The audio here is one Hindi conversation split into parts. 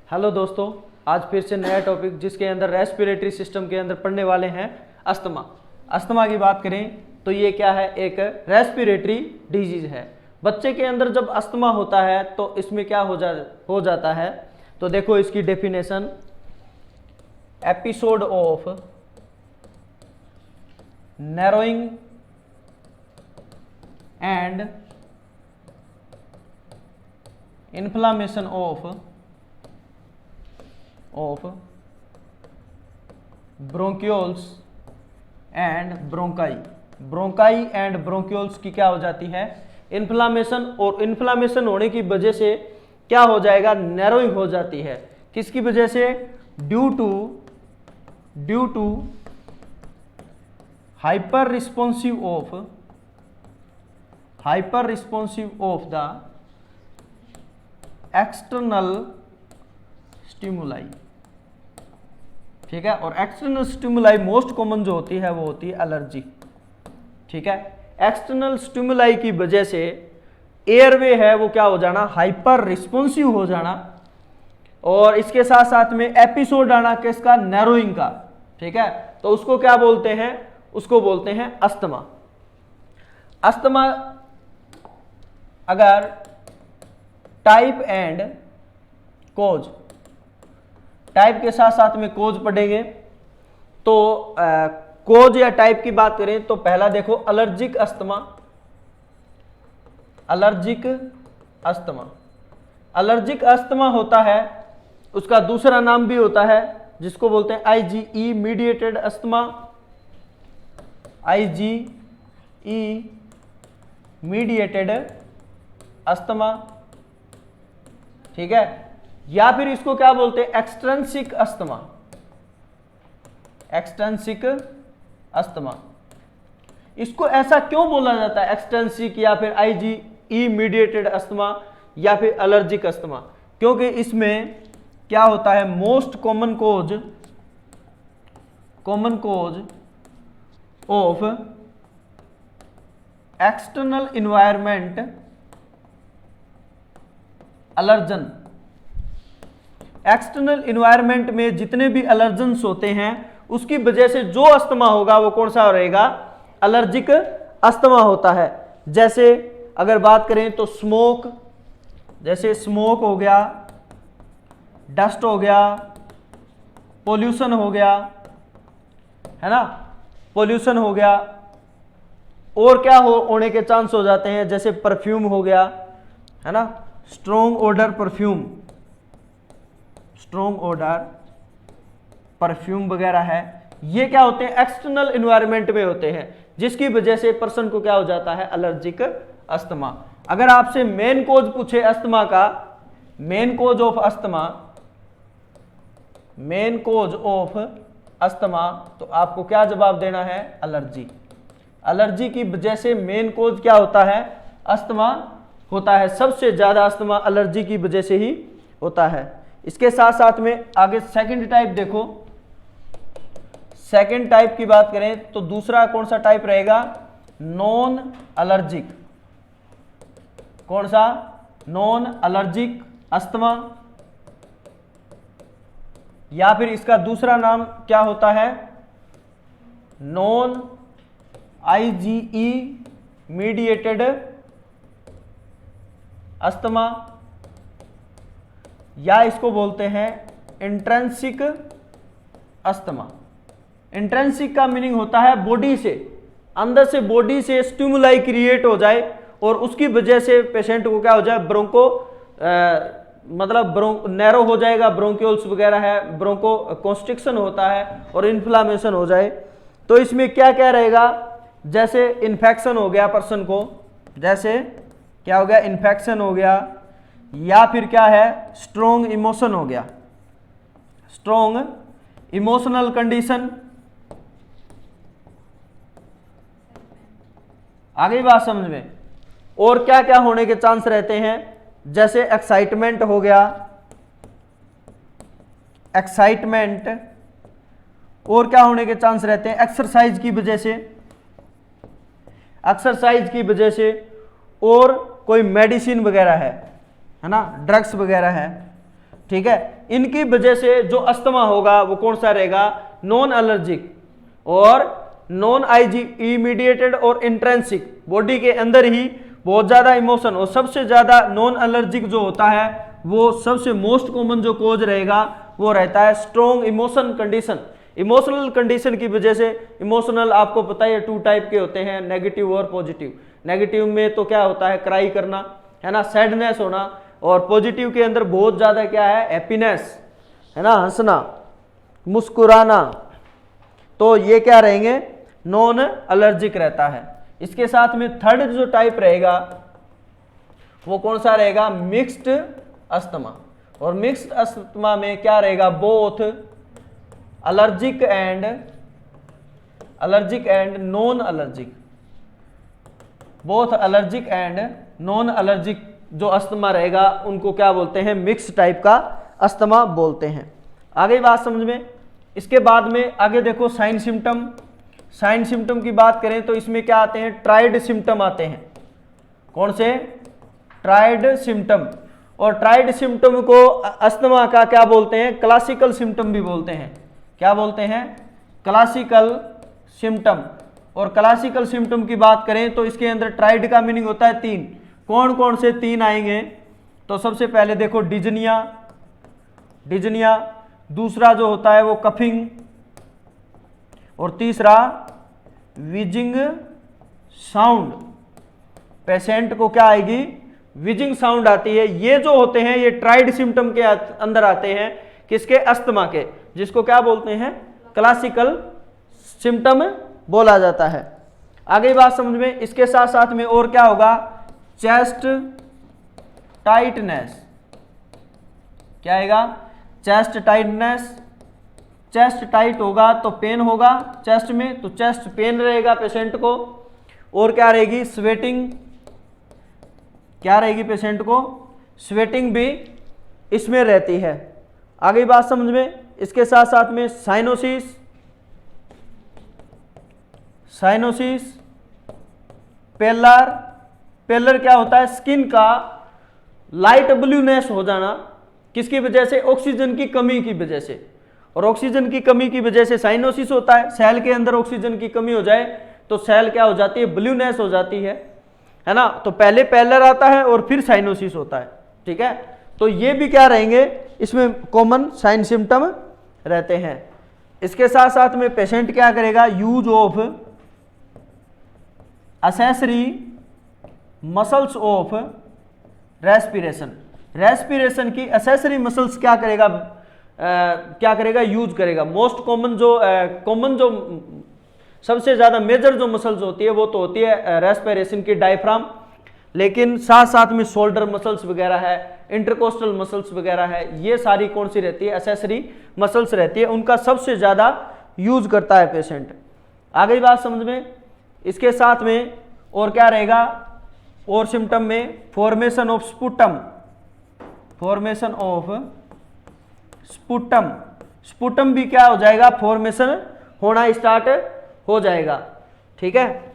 हेलो दोस्तों, आज फिर से नया टॉपिक जिसके अंदर रेस्पिरेटरी सिस्टम के अंदर पढ़ने वाले हैं अस्थमा। अस्थमा की बात करें तो ये क्या है, एक रेस्पिरेटरी डिजीज है। बच्चे के अंदर जब अस्थमा होता है तो इसमें क्या हो जाता है, तो देखो इसकी definition, episode of narrowing and inflammation of bronchioles and bronchi. Bronchi and bronchioles की क्या हो जाती है, इन्फ्लामेशन, और इन्फ्लामेशन होने की वजह से क्या हो जाएगा, नैरोइंग हो जाती है। किसकी वजह से, due to hyper responsive of the external stimuli. ठीक है, और एक्सटर्नल स्टिमुलाई मोस्ट कॉमन जो होती है वो होती है एलर्जी। ठीक है, एक्सटर्नल स्टिमुलाई की वजह से एयरवे है वो क्या हो जाना, हाइपर रिस्पॉन्सिव हो जाना, और इसके साथ साथ में एपिसोड आना किसका, नैरोइंग का। ठीक है, तो उसको क्या बोलते हैं, उसको बोलते हैं अस्थमा। अस्थमा अगर टाइप एंड कोज, टाइप के साथ साथ में कोज पढ़ेंगे तो कोज या टाइप की बात करें तो पहला देखो एलर्जिक अस्थमा। एलर्जिक अस्थमा होता है, उसका दूसरा नाम भी होता है जिसको बोलते हैं IgE mediated asthma. IgE mediated asthma. ठीक है, या फिर इसको क्या बोलते हैं, एक्सट्रिंसिक अस्थमा। इसको ऐसा क्यों बोला जाता है, एक्सट्रिंसिक या फिर IgE मीडिएटेड अस्थमा या फिर एलर्जिक अस्थमा, क्योंकि इसमें क्या होता है, most common cause of external environment allergen. External environment में जितने भी अलर्जेंस होते हैं उसकी वजह से जो अस्थमा होगा वो कौन सा रहेगा, एलर्जिक अस्थमा होता है। जैसे अगर बात करें तो स्मोक, जैसे स्मोक हो गया, डस्ट हो गया, पोल्यूशन हो गया, है ना, पोल्यूशन हो गया, और क्या होने के चांस हो जाते हैं, जैसे परफ्यूम हो गया, है ना, स्ट्रॉन्ग ओडर परफ्यूम वगैरह है, ये क्या होते हैं, एक्सटर्नल एनवायरनमेंट में होते हैं, जिसकी वजह से पर्सन को क्या हो जाता है, एलर्जिक अस्थमा। अगर आपसे मेन कोज पूछे अस्थमा का, मेन कोज ऑफ अस्थमा, तो आपको क्या जवाब देना है, एलर्जी। एलर्जी की वजह से मेन कोज क्या होता है, अस्थमा होता है। सबसे ज्यादा अस्थमा एलर्जी की वजह से ही होता है। इसके साथ साथ में आगे सेकंड टाइप देखो, सेकंड टाइप की बात करें तो दूसरा कौन सा टाइप रहेगा, नॉन एलर्जिक। कौन सा, नॉन एलर्जिक अस्थमा, या फिर इसका दूसरा नाम क्या होता है, नॉन IgE मीडिएटेड अस्थमा, या इसको बोलते हैं इंट्रिंसिक अस्थमा। इंट्रिंसिक का मीनिंग होता है बॉडी से, अंदर से बॉडी से स्टिमुलाई क्रिएट हो जाए और उसकी वजह से पेशेंट को क्या हो जाए, नैरो हो जाएगा, ब्रोंक्यूल्स वगैरह है, ब्रोंको कॉन्स्ट्रिक्शन होता है और इन्फ्लामेशन हो जाए। तो इसमें क्या क्या रहेगा, जैसे इन्फेक्शन हो गया पर्सन को, जैसे क्या हो गया, इन्फेक्शन हो गया, या फिर क्या है, स्ट्रॉन्ग इमोशन हो गया, स्ट्रॉन्ग इमोशनल कंडीशन। आगे बात समझ में, और क्या क्या होने के चांस रहते हैं, जैसे एक्साइटमेंट हो गया, एक्साइटमेंट, और क्या होने के चांस रहते हैं, एक्सरसाइज की वजह से, और कोई मेडिसिन वगैरह है ना, ड्रग्स वगैरह है, ठीक है, इनकी वजह से जो अस्थमा होगा वो कौन सा रहेगा, नॉन एलर्जिक और नॉन आईजी इमीडिएटेड और इंट्रेंसिक, बॉडी के अंदर ही बहुत ज्यादा इमोशन और सबसे ज्यादा नॉन एलर्जिक जो होता है वो सबसे मोस्ट कॉमन जो कोज रहेगा वो रहता है strong emotion condition. Emotional condition की वजह से, इमोशनल आपको पता है 2 टाइप के होते हैं, नेगेटिव और पॉजिटिव। नेगेटिव में तो क्या होता है, क्राई करना है ना, सैडनेस होना, और पॉजिटिव के अंदर बहुत ज्यादा क्या है, हैप्पीनेस है ना, हंसना, मुस्कुराना। तो ये क्या रहेंगे, नॉन एलर्जिक रहता है। इसके साथ में थर्ड जो टाइप रहेगा वो कौन सा रहेगा, मिक्स्ड अस्थमा। और मिक्स्ड अस्थमा में क्या रहेगा, both allergic and non allergic, both allergic and non allergic जो अस्थमा रहेगा उनको क्या बोलते हैं, मिक्स टाइप का अस्थमा बोलते हैं। आगे बात समझ में। इसके बाद में आगे देखो साइन सिम्टम। साइन सिम्टम की बात करें तो इसमें क्या आते हैं, ट्राइड सिम्टम आते हैं। कौन से, ट्राइड सिम्टम। और ट्राइड सिम्टम को अस्थमा का क्या बोलते हैं, क्लासिकल सिम्टम भी बोलते हैं। क्या बोलते हैं, क्लासिकल सिम्टम। और क्लासिकल सिम्टम की बात करें तो इसके अंदर ट्राइड का मीनिंग होता है 3। कौन कौन से 3 आएंगे, तो सबसे पहले देखो डिजनिया, दूसरा जो होता है वो कफिंग, और तीसरा विजिंग साउंड। पेशेंट को क्या आएगी, विजिंग साउंड आती है। ये जो होते हैं ये ट्राइड सिम्टम के अंदर आते हैं, किसके, अस्थमा के, जिसको क्या बोलते हैं, क्लासिकल सिम्टम बोला जाता है। आगे बात समझ में। इसके साथ साथ में और क्या होगा, चेस्ट टाइटनेस। क्या आएगा, चेस्ट टाइटनेस। चेस्ट टाइट होगा तो पेन होगा चेस्ट में, तो चेस्ट पेन रहेगा पेशेंट को। और क्या रहेगी, स्वेटिंग। क्या रहेगी पेशेंट को, स्वेटिंग भी इसमें रहती है। आगे बात समझ में। इसके साथ साथ में साइनोसिस, पेलर क्या होता है, स्किन का लाइट ब्लूनेस हो जाना, किसकी वजह से, ऑक्सीजन की कमी की वजह से। और ऑक्सीजन की कमी की वजह से साइनोसिस होता है। सेल के अंदर ऑक्सीजन की कमी हो जाए तो सेल क्या हो जाती है, ब्लूनेस हो जाती है ना। तो पहले पेलर आता है और फिर साइनोसिस होता है, ठीक है। तो ये भी क्या रहेंगे, इसमें कॉमन साइन सिम्टम रहते हैं। इसके साथ साथ में पेशेंट क्या करेगा, use of accessory muscles of respiration की असेसरी मसल्स क्या करेगा, यूज करेगा। मोस्ट कॉमन जो सबसे ज्यादा मेजर जो मसल्स होती है वो तो होती है रेस्पिरेशन की, डायफ्राम। लेकिन साथ साथ में शोल्डर मसल्स वगैरह है, इंटरकोस्टल मसल्स वगैरह है, ये सारी कौन सी रहती है, एसेसरी मसल्स रहती है। उनका सबसे ज्यादा यूज करता है पेशेंट। आगे बात समझ में। इसके साथ में और क्या रहेगा, और सिम्टम में फॉर्मेशन ऑफ स्पुटम भी क्या हो जाएगा, फॉर्मेशन होना स्टार्ट हो जाएगा, ठीक है।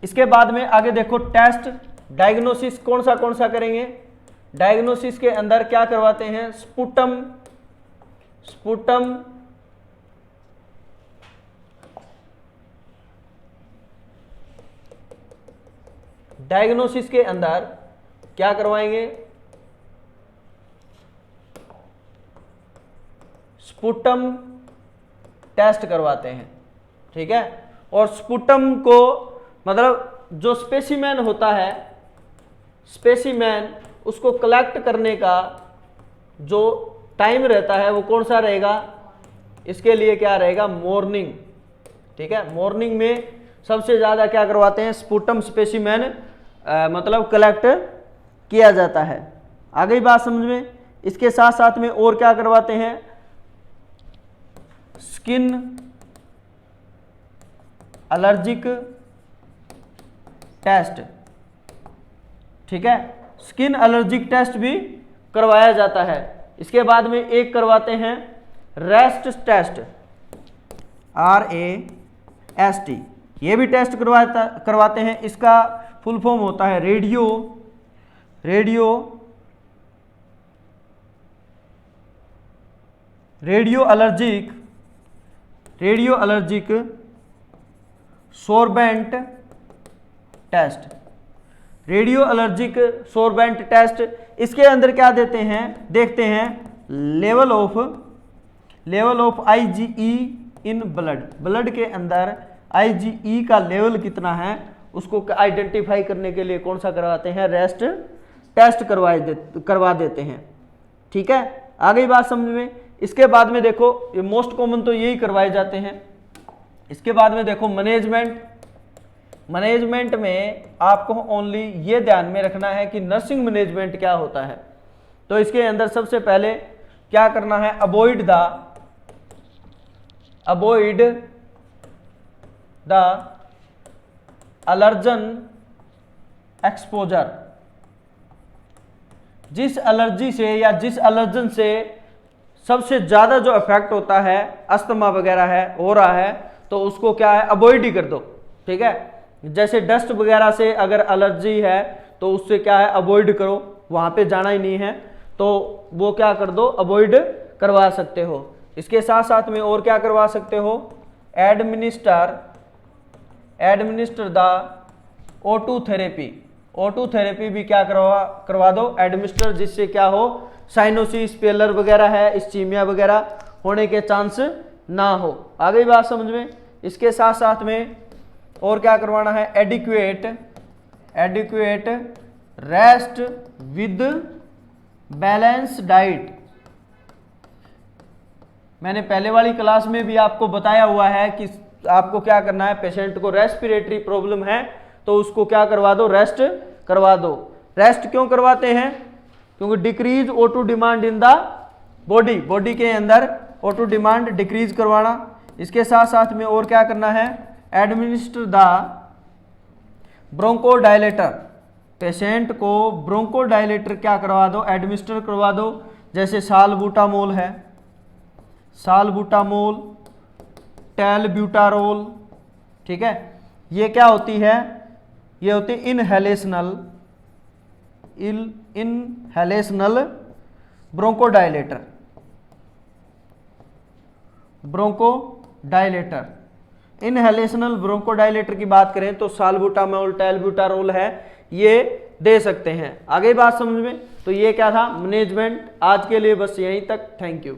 इसके बाद में आगे देखो टेस्ट डायग्नोसिस कौन सा करेंगे। डायग्नोसिस के अंदर क्या करवाते हैं, स्पुटम डायग्नोसिस के अंदर क्या करवाएंगे, स्पुटम टेस्ट करवाते हैं, ठीक है। और स्पुटम को मतलब जो स्पेसिमेन होता है, स्पेसिमेन उसको कलेक्ट करने का जो टाइम रहता है वो कौन सा रहेगा, इसके लिए क्या रहेगा, मॉर्निंग, ठीक है। मॉर्निंग में सबसे ज्यादा क्या करवाते हैं, स्पुटम स्पेसिमेन मतलब कलेक्ट किया जाता है। आगे बात समझ में। इसके साथ साथ में और क्या करवाते हैं, स्किन एलर्जिक टेस्ट, ठीक है। स्किन एलर्जिक टेस्ट भी करवाया जाता है। इसके बाद में एक करवाते हैं रेस्ट टेस्ट, RAST, ये भी टेस्ट करवाते हैं। इसका फुल फॉर्म होता है radio radio allergic sorbent test. Radio allergic sorbent test, इसके अंदर क्या देते हैं, देखते हैं level of IgE in blood के अंदर IgE का लेवल कितना है, उसको आइडेंटिफाई करने के लिए कौन सा करवाते हैं, रेस्ट टेस्ट करवा देते हैं। ठीक है, आ गई बात समझ में। इसके बाद में देखो, ये मोस्ट कॉमन तो यही करवाए जाते हैं। इसके बाद में देखो मैनेजमेंट में आपको ओनली ये ध्यान में रखना है कि नर्सिंग मैनेजमेंट क्या होता है। तो इसके अंदर सबसे पहले क्या करना है, अवॉइड द एलर्जन एक्सपोजर। जिस एलर्जी से या जिस एलर्जन से सबसे ज्यादा जो इफेक्ट होता है, अस्थमा वगैरह है हो रहा है, तो उसको क्या है, अवॉइड ही कर दो। ठीक है, जैसे डस्ट वगैरह से अगर एलर्जी है तो उससे क्या है, अवॉइड करो, वहां पे जाना ही नहीं है, तो वो क्या कर दो, अवॉइड करवा सकते हो। इसके साथ साथ में और क्या करवा सकते हो, एडमिनिस्टर द O2 थेरेपी भी क्या करवा दो, एडमिनिस्टर, जिससे क्या हो, साइनोसिस पेलर वगैरह है, इस्चीमिया वगैरह होने के चांस ना हो। आ गई बात समझ में। इसके साथ साथ में और क्या करवाना है, adequate rest with balance diet. मैंने पहले वाली क्लास में भी आपको बताया हुआ है कि आपको क्या करना है, पेशेंट को रेस्पिरेटरी प्रॉब्लम है तो उसको क्या करवा दो, रेस्ट करवा दो। रेस्ट क्यों करवाते हैं, क्योंकि decrease O2 demand in the body के अंदर O2 डिमांड डिक्रीज करवाना। इसके साथ साथ में और क्या करना है, एडमिनिस्टर द ब्रोंकोडायलेटर। पेशेंट को ब्रोंकोडायलेटर क्या करवा दो, एडमिनिस्टर करवा दो। जैसे सालबुटामोल है, टेलब्यूटारोल। ठीक है, ये क्या होती है, ये होती है इनहेलेशनल ब्रोंकोडायलेटर। इनहेलेशनल ब्रोंकोडायलेटर की बात करें तो सालबुटामोल, टेलब्यूटारोल है, ये दे सकते हैं। आगे बात समझ में। तो ये क्या था, मैनेजमेंट। आज के लिए बस यहीं तक। Thank you.